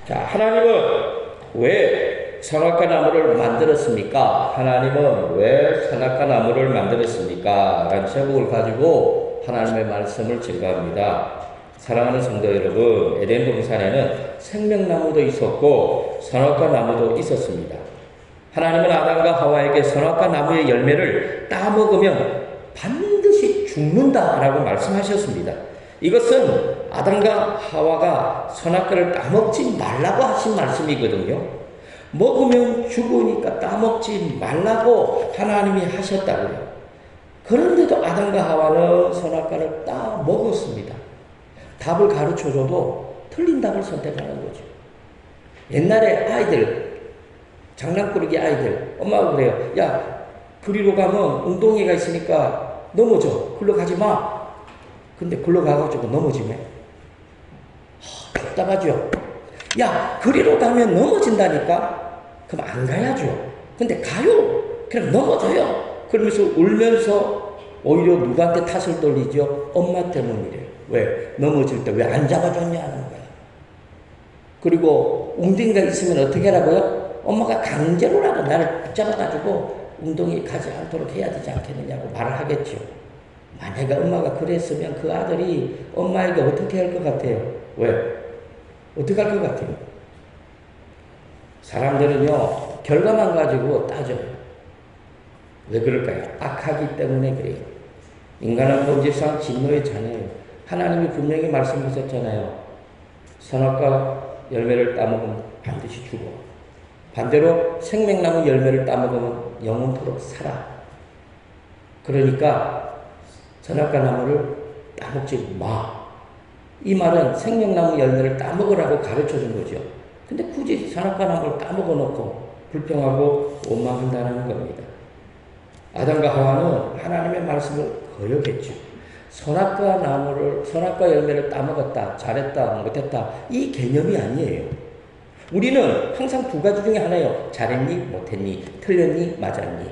자, 하나님은 왜 선악과 나무를 만들었습니까? 하나님은 왜 선악과 나무를 만들었습니까? 라는 제목을 가지고 하나님의 말씀을 증거합니다. 사랑하는 성도 여러분, 에덴 동산에는 생명나무도 있었고 선악과 나무도 있었습니다. 하나님은 아담과 하와에게 선악과 나무의 열매를 따먹으면 반드시 죽는다라고 말씀하셨습니다. 이것은 아담과 하와가 선악과를 따먹지 말라고 하신 말씀이거든요. 먹으면 죽으니까 따먹지 말라고 하나님이 하셨다고요. 그런데도 아담과 하와는 선악과를 따먹었습니다. 답을 가르쳐줘도 틀린 답을 선택하는 거죠. 옛날에 아이들, 장난꾸러기 아이들, 엄마가 그래요. 야, 그리로 가면 웅덩이가 있으니까 넘어져. 글로 가지 마. 근데 글로 가가지고 넘어지네. 답답하죠. 야, 그리로 가면 넘어진다니까? 그럼 안 가야죠. 근데 가요. 그럼 넘어져요. 그러면서 울면서 오히려 누구한테 탓을 돌리죠? 엄마 때문이래요. 왜? 넘어질 때 왜 안 잡아줬냐는 거야. 그리고 웅덩이가 있으면 어떻게 하라고요? 엄마가 강제로라도 나를 붙잡아가지고 웅덩이 가지 않도록 해야 되지 않겠느냐고 말을 하겠죠. 만약에 엄마가 그랬으면 그 아들이 엄마에게 어떻게 할 것 같아요? 왜? 어떻게 할 것 같아요? 사람들은요, 결과만 가지고 따져요. 왜 그럴까요? 악하기 때문에 그래요. 인간은 본질상 진노의 자녀예요. 하나님이 분명히 말씀하셨잖아요. 선악과 열매를 따먹으면 반드시 죽어. 반대로 생명나무 열매를 따먹으면 영원토록 살아. 그러니까 선악과 나무를 따먹지 마. 이 말은 생명나무 열매를 따먹으라고 가르쳐준 거죠. 근데 굳이 선악과 나무를 따먹어 놓고 불평하고 원망한다는 겁니다. 아담과 하와는 하나님의 말씀을 거역했죠. 선악과 열매를 따먹었다, 잘했다, 못했다, 이 개념이 아니에요. 우리는 항상 두 가지 중에 하나예요. 잘했니, 못했니, 틀렸니, 맞았니.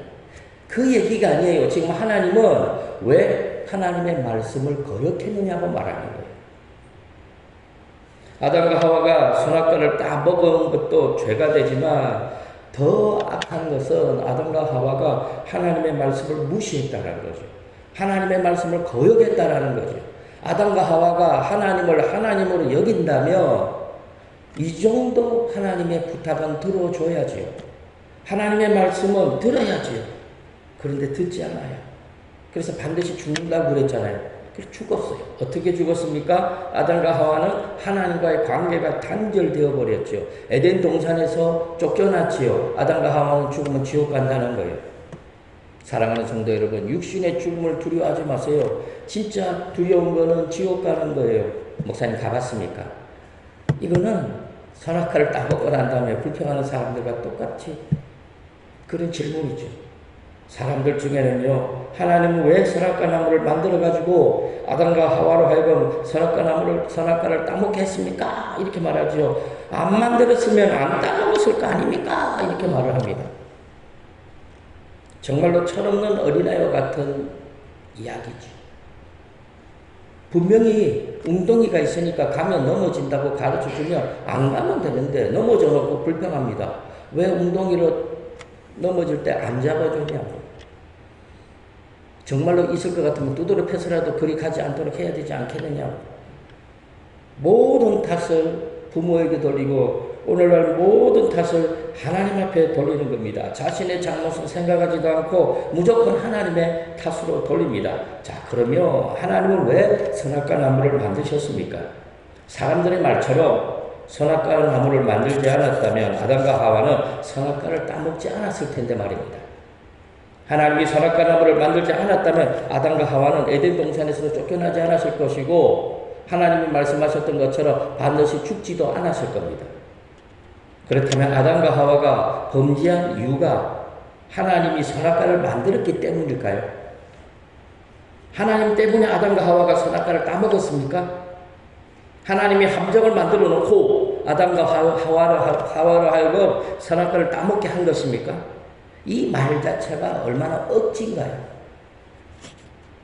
그 얘기가 아니에요. 지금 하나님은 왜 하나님의 말씀을 거역했느냐고 말하는 거예요. 아담과 하와가 선악과를 따먹은 것도 죄가 되지만 더 악한 것은 아담과 하와가 하나님의 말씀을 무시했다는 거죠. 하나님의 말씀을 거역했다라는 거죠. 아담과 하와가 하나님을 하나님으로 여긴다면 이 정도 하나님의 부탁은 들어줘야지요. 하나님의 말씀은 들어야지요. 그런데 듣지 않아요. 그래서 반드시 죽는다고 그랬잖아요. 그래서 죽었어요. 어떻게 죽었습니까? 아담과 하와는 하나님과의 관계가 단절되어 버렸죠. 에덴 동산에서 쫓겨났지요. 아담과 하와는 죽으면 지옥 간다는 거예요. 사랑하는 성도 여러분, 육신의 죽음을 두려워하지 마세요. 진짜 두려운 거는 지옥 가는 거예요. 목사님 가봤습니까? 이거는 선악과를 따먹고 난 다음에 불평하는 사람들과 똑같이 그런 질문이죠. 사람들 중에는요, 하나님은 왜 선악과 나무를 만들어가지고 아담과 하와로 하여금 선악과를 따먹게 했습니까? 이렇게 말하죠. 안 만들었으면 안 따먹었을 거 아닙니까? 이렇게 말을 합니다. 정말로 철없는 어린아이와 같은 이야기죠. 분명히 웅덩이가 있으니까 가면 넘어진다고 가르쳐주면 안 가면 되는데 넘어져 놓고 불평합니다. 왜 웅덩이로 넘어질 때 안 잡아주냐고. 정말로 있을 것 같으면 두드러 패서라도 그리 가지 않도록 해야 되지 않겠느냐고. 모든 탓을 부모에게 돌리고 오늘날 모든 탓을 하나님 앞에 돌리는 겁니다. 자신의 잘못은 생각하지도 않고 무조건 하나님의 탓으로 돌립니다. 자, 그러면 하나님은 왜 선악과 나무를 만드셨습니까? 사람들의 말처럼 선악과 나무를 만들지 않았다면 아담과 하와는 선악과를 따먹지 않았을 텐데 말입니다. 하나님이 선악과 나무를 만들지 않았다면 아담과 하와는 에덴 동산에서 쫓겨나지 않았을 것이고 하나님이 말씀하셨던 것처럼 반드시 죽지도 않았을 겁니다. 그렇다면 아담과 하와가 범죄한 이유가 하나님이 선악과를 만들었기 때문일까요? 하나님 때문에 아담과 하와가 선악과를 따먹었습니까? 하나님이 함정을 만들어 놓고 아담과 하와로 하여금 선악과를 따먹게 한 것입니까? 이 말 자체가 얼마나 억지인가요?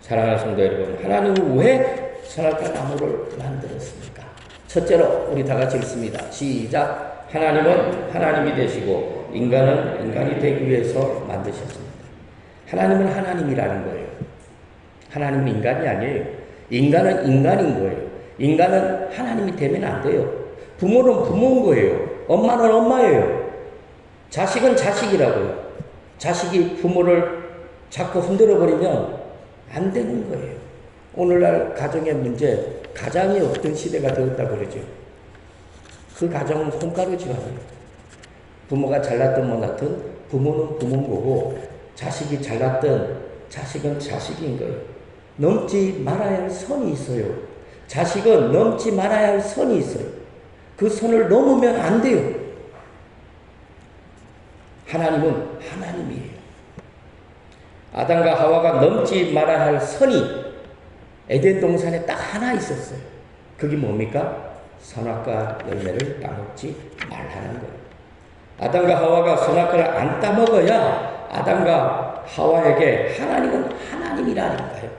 사랑하는 성도 여러분, 하나님은 왜 선악과 나무를 만들었습니까? 첫째로 우리 다 같이 읽습니다. 시작. 하나님은 하나님이 되시고 인간은 인간이 되기 위해서 만드셨습니다. 하나님은 하나님이라는 거예요. 하나님은 인간이 아니에요. 인간은 인간인 거예요. 인간은 하나님이 되면 안 돼요. 부모는 부모인 거예요. 엄마는 엄마예요. 자식은 자식이라고요. 자식이 부모를 자꾸 흔들어버리면 안 되는 거예요. 오늘날 가정의 문제, 가장이 없던 시대가 되었다 그러죠. 그 가정은 손가루 집안이에요. 부모가 잘났든 못났든 부모는 부모인 거고 자식이 잘났든 자식은 자식인 거예요. 넘지 말아야 할 선이 있어요. 자식은 넘지 말아야 할 선이 있어요. 그 선을 넘으면 안 돼요. 하나님은 하나님이에요. 아담과 하와가 넘지 말아야 할 선이 에덴 동산에 딱 하나 있었어요. 그게 뭡니까? 선악과 열매를 따먹지 말라는 거예요. 아담과 하와가 선악과를 안 따먹어야 아담과 하와에게 하나님은 하나님이라는 거예요.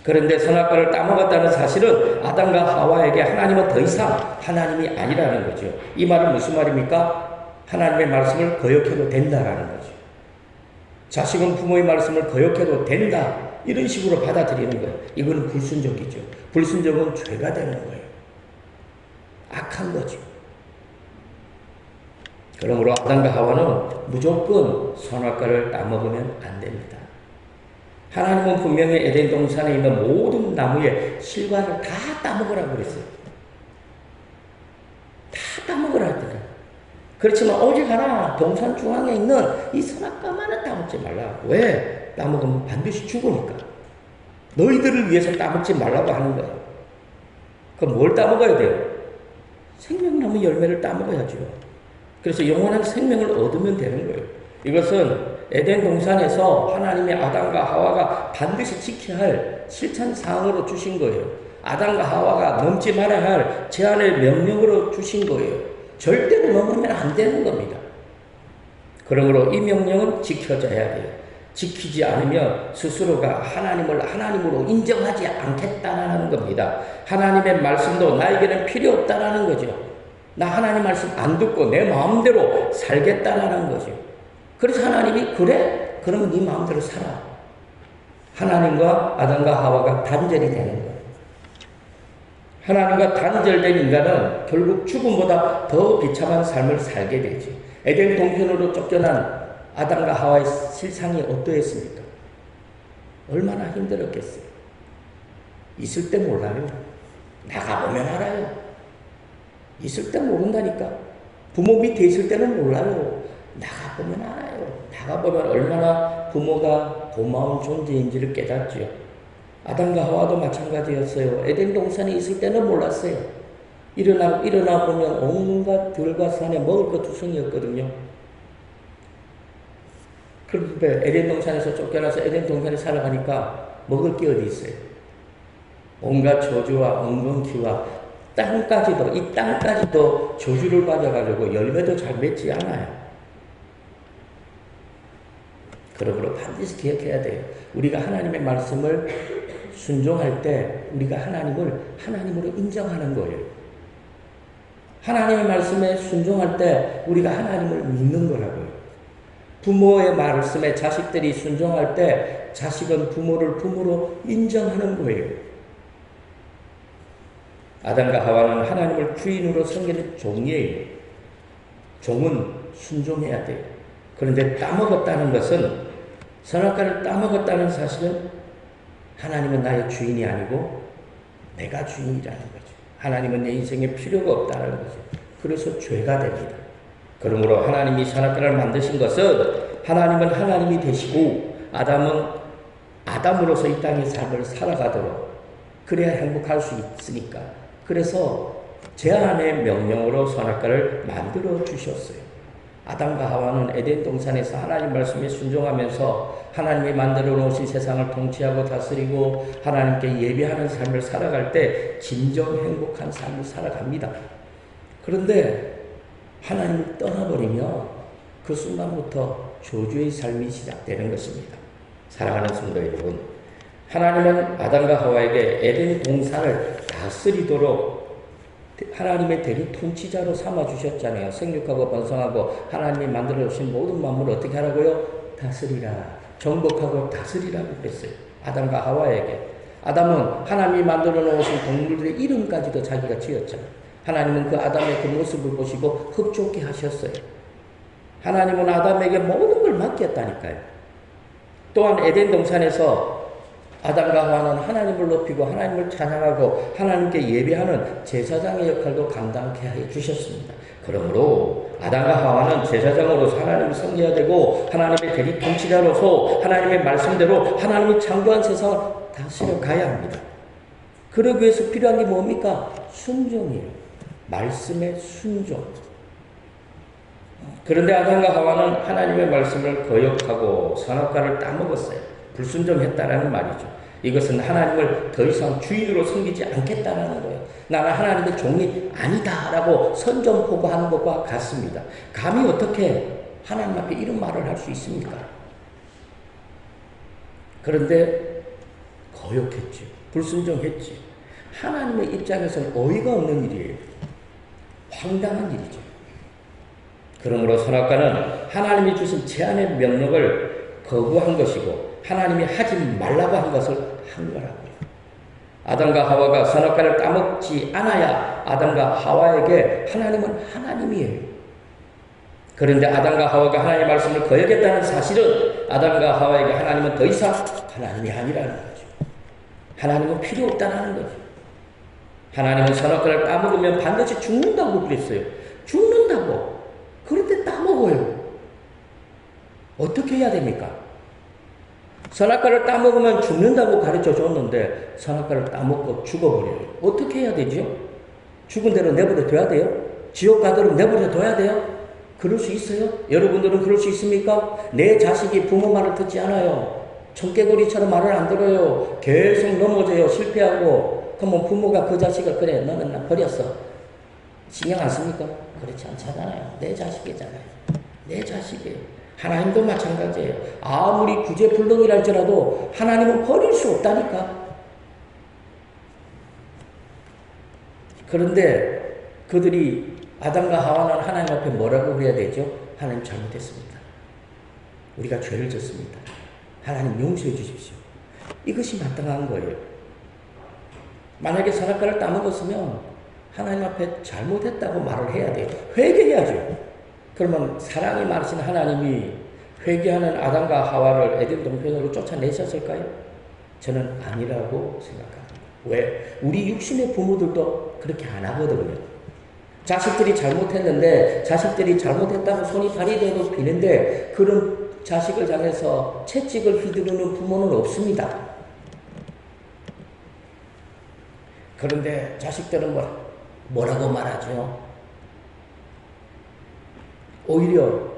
그런데 선악과를 따먹었다는 사실은 아담과 하와에게 하나님은 더 이상 하나님이 아니라는 거죠. 이 말은 무슨 말입니까? 하나님의 말씀을 거역해도 된다라는 거죠. 자식은 부모의 말씀을 거역해도 된다. 이런 식으로 받아들이는 거예요. 이거는 불순종이죠. 불순종은 죄가 되는 거예요. 악한 거죠. 그러므로 아담과 하와는 무조건 선악과를 따먹으면 안 됩니다. 하나님은 분명히 에덴 동산에 있는 모든 나무의 실과를 다 따먹으라고 그랬어요. 다 따먹으라 했더라. 그렇지만 오직 하나 동산 중앙에 있는 이 선악과만은 따먹지 말라. 왜? 따먹으면 반드시 죽으니까. 너희들을 위해서 따먹지 말라고 하는 거예요. 그럼 뭘 따먹어야 돼요? 생명나무 열매를 따먹어야죠. 그래서 영원한 생명을 얻으면 되는 거예요. 이것은 에덴 동산에서 하나님의 아담과 하와가 반드시 지켜야 할 실천사항으로 주신 거예요. 아담과 하와가 넘지 말아야 할 제한의 명령으로 주신 거예요. 절대로 넘으면 안 되는 겁니다. 그러므로 이 명령은 지켜져야 돼요. 지키지 않으면 스스로가 하나님을 하나님으로 인정하지 않겠다라는 겁니다. 하나님의 말씀도 나에게는 필요 없다라는 거죠. 나 하나님 말씀 안 듣고 내 마음대로 살겠다라는 거죠. 그래서 하나님이 그래? 그러면 네 마음대로 살아. 하나님과 아담과 하와가 단절이 되는 거예요. 하나님과 단절된 인간은 결국 죽음보다 더 비참한 삶을 살게 되지. 에덴 동산으로 쫓겨난 아담과 하와의 실상이 어떠했습니까? 얼마나 힘들었겠어요. 있을 때 몰라요. 나가보면 알아요. 있을 때 모른다니까. 부모 밑에 있을 때는 몰라요. 나가보면 알아요. 나가보면 얼마나 부모가 고마운 존재인지를 깨닫죠. 아담과 하와도 마찬가지였어요. 에덴 동산에 있을 때는 몰랐어요. 일어나 보면 온갖 들과 산에 먹을 것 투성이었거든요. 그런데 에덴 동산에서 쫓겨나서 에덴 동산에 살아가니까 먹을 게 어디 있어요? 온갖 저주와 엉겅퀴와 땅까지도, 이 땅까지도 저주를 받아가지고 열매도 잘 맺지 않아요. 그러므로 반드시 기억해야 돼요. 우리가 하나님의 말씀을 순종할 때 우리가 하나님을 하나님으로 인정하는 거예요. 하나님의 말씀에 순종할 때 우리가 하나님을 믿는 거라고요. 부모의 말씀에 자식들이 순종할 때 자식은 부모를 부모로 인정하는 거예요. 아담과 하와는 하나님을 주인으로 섬기는 종이에요. 종은 순종해야 돼요. 그런데 따먹었다는 것은, 선악과를 따먹었다는 사실은 하나님은 나의 주인이 아니고 내가 주인이라는 거죠. 하나님은 내 인생에 필요가 없다는 거죠. 그래서 죄가 됩니다. 그러므로 하나님이 선악과를 만드신 것은 하나님은 하나님이 되시고 아담은 아담으로서 이 땅의 삶을 살아가도록, 그래야 행복할 수 있으니까. 그래서 제한의 명령으로 선악과를 만들어 주셨어요. 아담과 하와는 에덴 동산에서 하나님 말씀에 순종하면서 하나님이 만들어 놓으신 세상을 통치하고 다스리고 하나님께 예배하는 삶을 살아갈 때 진정 행복한 삶을 살아갑니다. 그런데 하나님을 떠나버리면 그 순간부터 저주의 삶이 시작되는 것입니다. 사랑하는 성도 여러분, 하나님은 아담과 하와에게 에덴 동산을 다스리도록 하나님의 대리 통치자로 삼아 주셨잖아요. 생육하고 번성하고 하나님이 만들어 주신 모든 만물을 어떻게 하라고요? 다스리라. 정복하고 다스리라고 그랬어요. 아담과 하와에게. 아담은 하나님이 만들어 놓으신 동물들의 이름까지도 자기가 지었잖아요. 하나님은 그 아담의 그 모습을 보시고 흡족해 하셨어요. 하나님은 아담에게 모든 걸 맡겼다니까요. 또한 에덴 동산에서 아담과 하와는 하나님을 높이고 하나님을 찬양하고 하나님께 예배하는 제사장의 역할도 감당케 해 주셨습니다. 그러므로 아담과 하와는 제사장으로서 하나님을 섬겨야 되고 하나님의 대리 통치자로서 하나님의 말씀대로 하나님이 창조한 세상을 다스려 가야 합니다. 그러기 위해서 필요한 게 뭡니까? 순종이에요. 말씀의 순종. 그런데 아담과 하와는 하나님의 말씀을 거역하고 선악과를 따먹었어요. 불순종했다라는 말이죠. 이것은 하나님을 더 이상 주인으로 섬기지 않겠다라는 거예요. 나는 하나님의 종이 아니다라고 선전포고하는 것과 같습니다. 감히 어떻게 하나님 앞에 이런 말을 할 수 있습니까? 그런데 거역했지. 불순종했지. 하나님의 입장에서는 어이가 없는 일이에요. 황당한 일이죠. 그러므로 선악과는 하나님이 주신 제한의 명령을 거부한 것이고 하나님이 하지 말라고 한 것을 한 거라고요. 아담과 하와가 선악과를 따먹지 않아야 아담과 하와에게 하나님은 하나님이에요. 그런데 아담과 하와가 하나님의 말씀을 거역했다는 사실은 아담과 하와에게 하나님은 더 이상 하나님이 아니라는 거죠. 하나님은 필요 없다는 거죠. 하나님은 선악과를 따먹으면 반드시 죽는다고 그랬어요. 죽는다고. 그런데 따먹어요. 어떻게 해야 됩니까? 선악과를 따먹으면 죽는다고 가르쳐 줬는데 선악과를 따먹고 죽어버려요. 어떻게 해야 되죠? 죽은 대로 내버려 둬야 돼요? 지옥 가도록 내버려 둬야 돼요? 그럴 수 있어요? 여러분들은 그럴 수 있습니까? 내 자식이 부모 말을 듣지 않아요. 청개구리처럼 말을 안 들어요. 계속 넘어져요. 실패하고. 그러면 부모가 그 자식을 그래 너는 나 버렸어. 신경 안 씁니까? 그렇지 않잖아요. 내 자식이잖아요. 내 자식이에요. 하나님도 마찬가지예요. 아무리 구제불능이랄지라도 하나님은 버릴 수 없다니까. 그런데 그들이 아담과 하와는 하나님 앞에 뭐라고 해야 되죠? 하나님 잘못했습니다. 우리가 죄를 졌습니다. 하나님 용서해 주십시오. 이것이 마땅한 거예요. 만약에 선악과를 따먹었으면 하나님 앞에 잘못했다고 말을 해야 돼요. 회개해야죠. 그러면 사랑이 많으신 하나님이 회개하는 아담과 하와를 에덴 동편으로 쫓아내셨을까요? 저는 아니라고 생각합니다. 왜? 우리 육신의 부모들도 그렇게 안 하거든요. 자식들이 잘못했는데 자식들이 잘못했다고 손이 발이 비는데 그런 자식을 향해서 채찍을 휘두르는 부모는 없습니다. 그런데 자식들은 뭐라고 말하죠? 오히려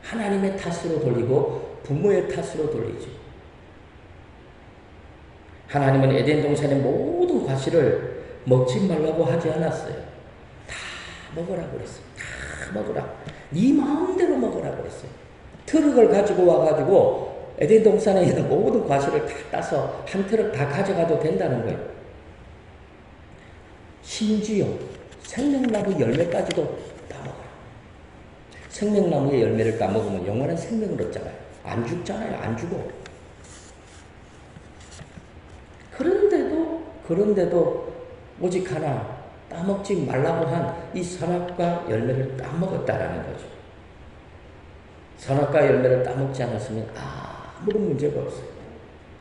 하나님의 탓으로 돌리고 부모의 탓으로 돌리죠. 하나님은 에덴 동산의 모든 과실을 먹지 말라고 하지 않았어요. 다 먹으라고 그랬어요. 다 먹으라. 네 마음대로 먹으라고 그랬어요. 트럭을 가지고 와가지고 에덴 동산에 있는 모든 과실을 다 따서 한 트럭 다 가져가도 된다는 거예요. 심지어 생명나무 열매까지도 생명나무의 열매를 따먹으면 영원한 생명을 얻잖아요. 안 죽잖아요. 안 죽어. 그런데도 오직 하나 따먹지 말라고 한 이 선악과 열매를 따먹었다라는 거죠. 선악과 열매를 따먹지 않았으면 아무런 문제가 없어요.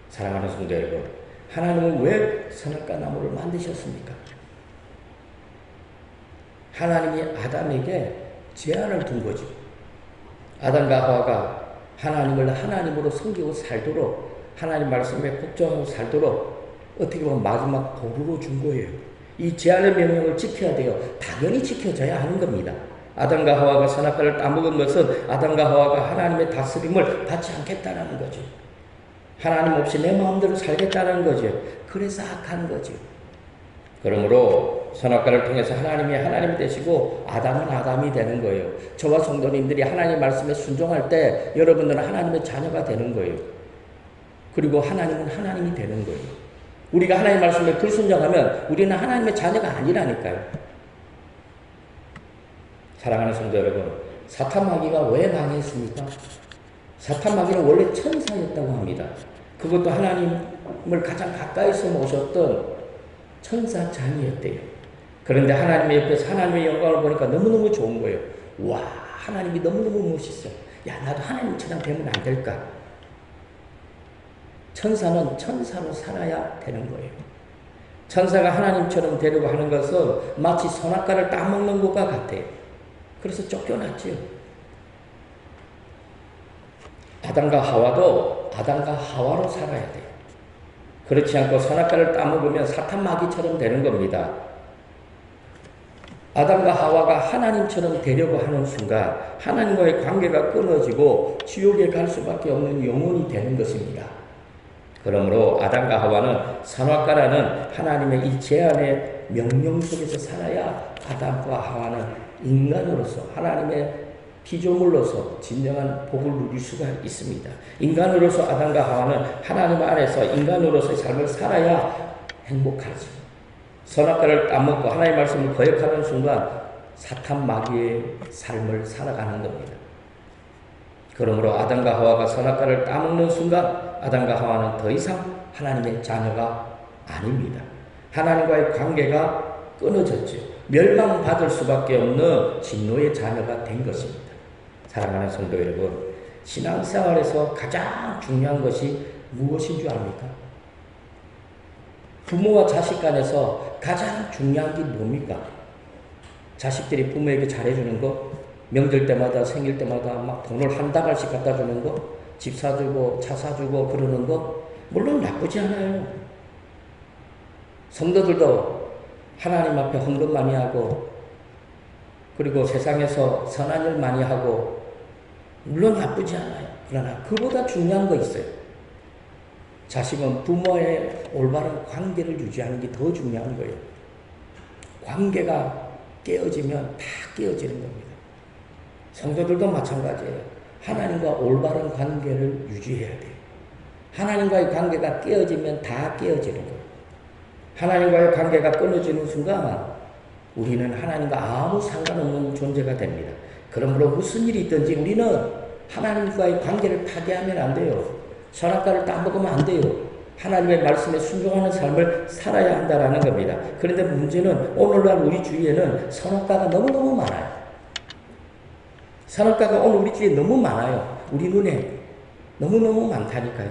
사랑하는 성도 여러분, 하나님은 왜 선악과 나무를 만드셨습니까? 하나님이 아담에게 제한을 둔 거죠. 아담과 하와가 하나님을 하나님으로 섬기고 살도록 하나님 말씀에 복종하고 살도록 어떻게 보면 마지막 도구로 준 거예요. 이 제한의 명령을 지켜야 돼요. 당연히 지켜져야 하는 겁니다. 아담과 하와가 선악과를 따먹은 것은 아담과 하와가 하나님의 다스림을 받지 않겠다는 거죠. 하나님 없이 내 마음대로 살겠다는 거죠. 그래서 악한 거죠. 그러므로 선악과를 통해서 하나님이 하나님이 되시고 아담은 아담이 되는 거예요. 저와 성도님들이 하나님의 말씀에 순종할 때 여러분들은 하나님의 자녀가 되는 거예요. 그리고 하나님은 하나님이 되는 거예요. 우리가 하나님의 말씀에 불순종하면 우리는 하나님의 자녀가 아니라니까요. 사랑하는 성도 여러분, 사탄 마귀가 왜 망했습니까? 사탄 마귀는 원래 천사였다고 합니다. 그것도 하나님을 가장 가까이서 모셨던 천사 장이었대요. 그런데 하나님의 옆에서 하나님의 영광을 보니까 너무너무 좋은 거예요. 와, 하나님이 너무너무 멋있어. 야, 나도 하나님처럼 되면 안 될까? 천사는 천사로 살아야 되는 거예요. 천사가 하나님처럼 되려고 하는 것은 마치 선악과를 따먹는 것과 같아요. 그래서 쫓겨났지요. 아담과 하와도 아담과 하와로 살아야 돼요. 그렇지 않고 선악과를 따먹으면 사탄 마귀처럼 되는 겁니다. 아담과 하와가 하나님처럼 되려고 하는 순간 하나님과의 관계가 끊어지고 지옥에 갈 수밖에 없는 영혼이 되는 것입니다. 그러므로 아담과 하와는 선악과라는 하나님의 이 제한의 명령 속에서 살아야 아담과 하와는 인간으로서 하나님의 피조물로서 진정한 복을 누릴 수가 있습니다. 인간으로서 아담과 하와는 하나님 안에서 인간으로서의 삶을 살아야 행복하죠. 선악과를 따먹고 하나님의 말씀을 거역하는 순간 사탄 마귀의 삶을 살아가는 겁니다. 그러므로 아담과 하와가 선악과를 따먹는 순간 아담과 하와는 더 이상 하나님의 자녀가 아닙니다. 하나님과의 관계가 끊어졌죠. 멸망받을 수밖에 없는 진노의 자녀가 된 것입니다. 사랑하는 성도 여러분, 신앙생활에서 가장 중요한 것이 무엇인 줄 압니까? 부모와 자식 간에서 가장 중요한 게 뭡니까? 자식들이 부모에게 잘해주는 거, 명절 때마다 생일 때마다 막 돈을 한 다발씩 갖다 주는 거, 집 사주고 차 사주고 그러는 거, 물론 나쁘지 않아요. 성도들도 하나님 앞에 헌금 많이 하고 그리고 세상에서 선한 일 많이 하고 물론 나쁘지 않아요. 그러나 그보다 중요한 거 있어요. 자식은 부모의 올바른 관계를 유지하는 게 더 중요한 거예요. 관계가 깨어지면 다 깨어지는 겁니다. 성도들도 마찬가지예요. 하나님과 올바른 관계를 유지해야 돼요. 하나님과의 관계가 깨어지면 다 깨어지는 거예요. 하나님과의 관계가 끊어지는 순간 우리는 하나님과 아무 상관없는 존재가 됩니다. 그러므로 무슨 일이 있든지 우리는 하나님과의 관계를 파괴하면 안 돼요. 선악과를 따먹으면 안 돼요. 하나님의 말씀에 순종하는 삶을 살아야 한다는 겁니다. 그런데 문제는 오늘날 우리 주위에는 선악과가 너무너무 많아요. 선악과가 오늘 우리 주위에 너무 많아요. 우리 눈에 너무너무 많다니까요.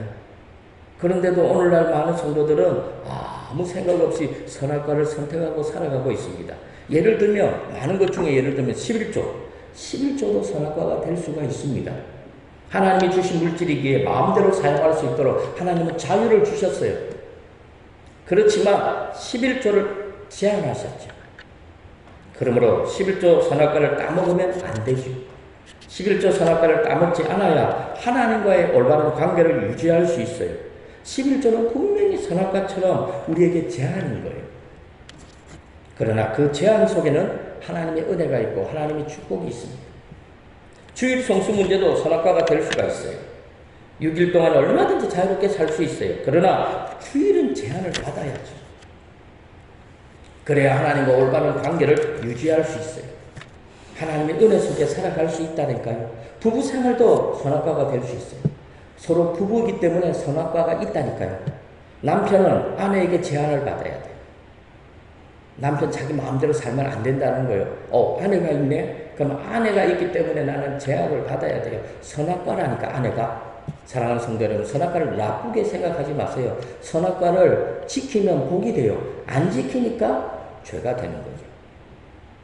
그런데도 오늘날 많은 성도들은 아무 생각 없이 선악과를 선택하고 살아가고 있습니다. 예를 들면 많은 것 중에 예를 들면 11조도 선악과가 될 수가 있습니다. 하나님이 주신 물질이기에 마음대로 사용할 수 있도록 하나님은 자유를 주셨어요. 그렇지만 11조를 제한하셨죠. 그러므로 11조 선악과를 따먹으면 안 되죠. 11조 선악과를 따먹지 않아야 하나님과의 올바른 관계를 유지할 수 있어요. 11조는 분명히 선악과처럼 우리에게 제한인 거예요. 그러나 그 제한 속에는 하나님의 은혜가 있고 하나님의 축복이 있습니다. 주일 성수 문제도 선악과가 될 수가 있어요. 6일 동안 얼마든지 자유롭게 살 수 있어요. 그러나 주일은 제한을 받아야죠. 그래야 하나님과 올바른 관계를 유지할 수 있어요. 하나님의 은혜 속에 살아갈 수 있다니까요. 부부 생활도 선악과가 될 수 있어요. 서로 부부이기 때문에 선악과가 있다니까요. 남편은 아내에게 제한을 받아야 돼요. 남편 자기 마음대로 살면 안 된다는 거예요. 아내가 있네? 그럼 아내가 있기 때문에 나는 제약을 받아야 돼요. 선악과라니까 아내가. 사랑하는 성도 여러분, 선악과를 나쁘게 생각하지 마세요. 선악과를 지키면 복이 돼요. 안 지키니까 죄가 되는 거죠.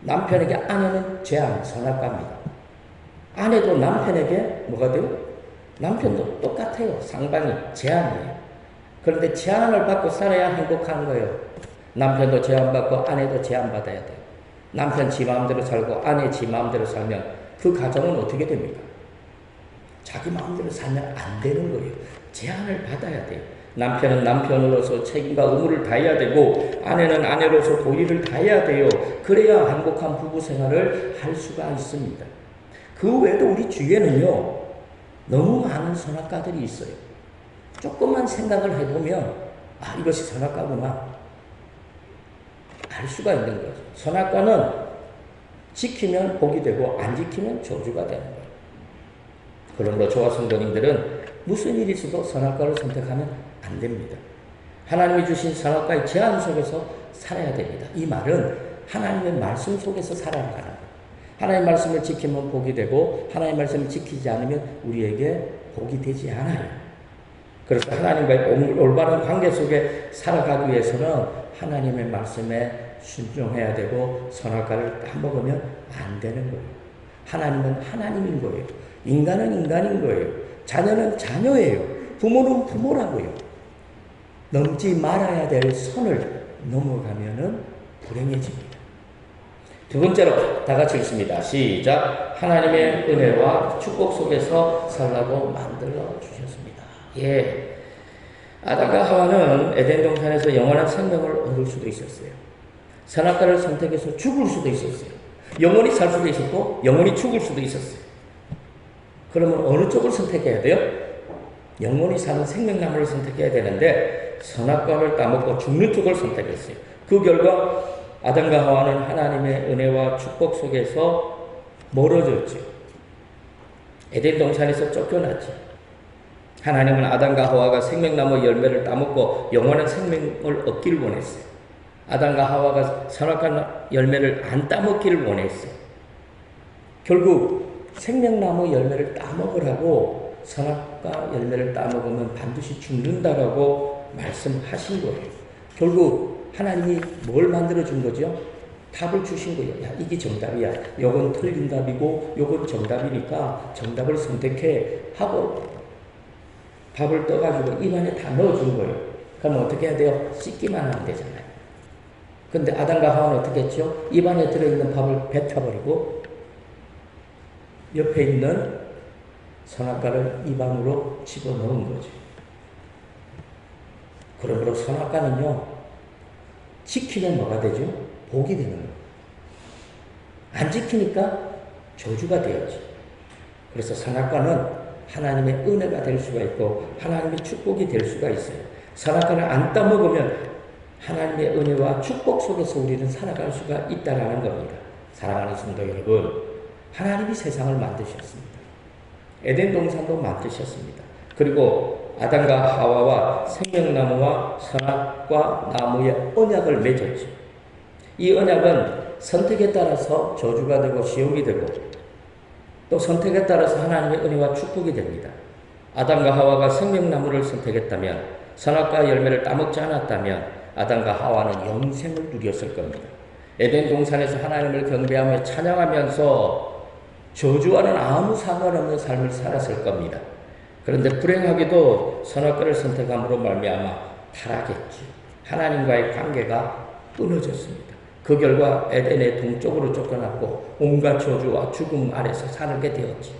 남편에게 아내는 제한, 선악과입니다. 아내도 남편에게 뭐가 돼요? 남편도 똑같아요. 상반이 제한이에요. 그런데 제한을 받고 살아야 행복한 거예요. 남편도 제한받고 아내도 제한받아야 돼요. 남편 지 마음대로 살고 아내 지 마음대로 살면 그 가정은 어떻게 됩니까? 자기 마음대로 살면 안 되는 거예요. 제한을 받아야 돼요. 남편은 남편으로서 책임과 의무를 다해야 되고 아내는 아내로서 도리를 다해야 돼요. 그래야 행복한 부부 생활을 할 수가 있습니다. 그 외에도 우리 주위에는요, 너무 많은 선악과들이 있어요. 조금만 생각을 해보면 아, 이것이 선악과구나. 알 수가 있는 거죠. 선악과는 지키면 복이 되고 안 지키면 저주가 되는 거예요. 그러므로 저와 성도님들은 무슨 일이 있어도 선악과를 선택하면 안 됩니다. 하나님이 주신 선악과의 제한 속에서 살아야 됩니다. 이 말은 하나님의 말씀 속에서 살아가는 거예요. 하나님의 말씀을 지키면 복이 되고 하나님의 말씀을 지키지 않으면 우리에게 복이 되지 않아요. 그래서 하나님과의 올바른 관계 속에 살아가기 위해서는 하나님의 말씀에 순종해야 되고 선악과를 따먹으면 안 되는 거예요. 하나님은 하나님인 거예요. 인간은 인간인 거예요. 자녀는 자녀예요. 부모는 부모라고요. 넘지 말아야 될 선을 넘어가면은 불행해집니다. 두 번째로 다 같이 읽습니다. 시작. 하나님의 은혜와 축복 속에서 살라고 만들어 주셨습니다. 예. 아담과 하와는 에덴 동산에서 영원한 생명을 얻을 수도 있었어요. 선악과를 선택해서 죽을 수도 있었어요. 영원히 살 수도 있었고 영원히 죽을 수도 있었어요. 그러면 어느 쪽을 선택해야 돼요? 영원히 사는 생명나무를 선택해야 되는데 선악과를 따먹고 죽는 쪽을 선택했어요. 그 결과 아담과 하와는 하나님의 은혜와 축복 속에서 멀어졌죠. 에덴 동산에서 쫓겨났죠. 하나님은 아담과 하와가 생명나무 열매를 따먹고 영원한 생명을 얻기를 원했어요. 아담과 하와가 선악과 열매를 안 따먹기를 원했어요. 결국 생명나무 열매를 따먹으라고 선악과 열매를 따먹으면 반드시 죽는다라고 말씀하신 거예요. 결국 하나님이 뭘 만들어준 거죠? 답을 주신 거예요. 야, 이게 정답이야. 요건 틀린 답이고 요건 정답이니까 정답을 선택해 하고 밥을 떠가지고 입안에 다 넣어준 거예요. 그럼 어떻게 해야 돼요? 씻기만 하면 되잖아요. 근데 아담과 하와는 어떻게 했죠? 입안에 들어있는 밥을 뱉어버리고 옆에 있는 선악과를 입안으로 집어넣은 거죠. 그러므로 선악과는요, 지키면 뭐가 되죠? 복이 되는 거예요. 안 지키니까 저주가 되었죠. 그래서 선악과는 하나님의 은혜가 될 수가 있고 하나님의 축복이 될 수가 있어요. 선악과를 안 따먹으면 하나님의 은혜와 축복 속에서 우리는 살아갈 수가 있다는 겁니다. 사랑하는 성도 여러분, 하나님이 세상을 만드셨습니다. 에덴 동산도 만드셨습니다. 그리고 아담과 하와와 생명나무와 선악과 나무의 언약을 맺었죠. 이 언약은 선택에 따라서 저주가 되고 지옥이 되고 또 선택에 따라서 하나님의 은혜와 축복이 됩니다. 아담과 하와가 생명나무를 선택했다면, 선악과 열매를 따먹지 않았다면 아담과 하와는 영생을 누렸을 겁니다. 에덴 동산에서 하나님을 경배하며 찬양하면서 저주와는 아무 상관없는 삶을 살았을 겁니다. 그런데 불행하게도 선악과를 선택함으로 말미암아 타락했지. 하나님과의 관계가 끊어졌습니다. 그 결과 에덴의 동쪽으로 쫓겨났고 온갖 저주와 죽음 아래서 살게 되었지.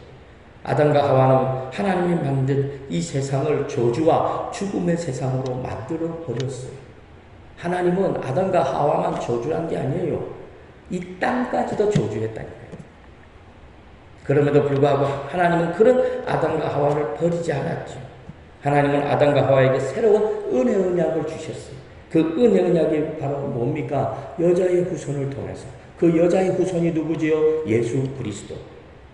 아담과 하와는 하나님이 만든 이 세상을 저주와 죽음의 세상으로 만들어 버렸어요. 하나님은 아담과 하와만 저주한 게 아니에요. 이 땅까지도 저주했다니까요. 그럼에도 불구하고 하나님은 그런 아담과 하와를 버리지 않았죠. 하나님은 아담과 하와에게 새로운 은혜 언약을 주셨어요. 그 은혜 언약이 바로 뭡니까? 여자의 후손을 통해서. 그 여자의 후손이 누구지요? 예수 그리스도.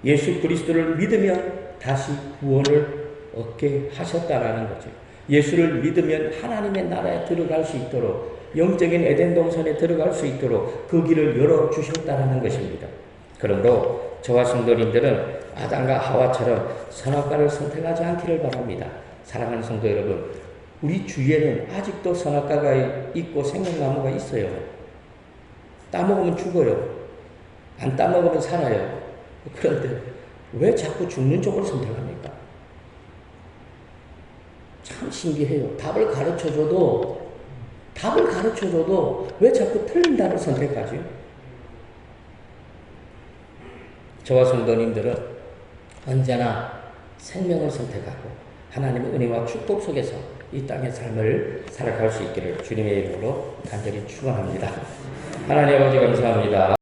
예수 그리스도를 믿으면 다시 구원을 얻게 하셨다라는 거죠. 예수를 믿으면 하나님의 나라에 들어갈 수 있도록, 영적인 에덴 동산에 들어갈 수 있도록 그 길을 열어주셨다라는 것입니다. 그러므로 저와 성도님들은 아담과 하와처럼 선악과를 선택하지 않기를 바랍니다. 사랑하는 성도 여러분, 우리 주위에는 아직도 선악과가 있고 생명나무가 있어요. 따먹으면 죽어요. 안 따먹으면 살아요. 그런데 왜 자꾸 죽는 쪽을 선택합니까? 참 신기해요. 답을 가르쳐줘도 왜 자꾸 틀린 답을 선택하지? 저와 성도님들은 언제나 생명을 선택하고 하나님의 은혜와 축복 속에서 이 땅의 삶을 살아갈 수 있기를 주님의 이름으로 간절히 축원합니다. 하나님 아버지 감사합니다.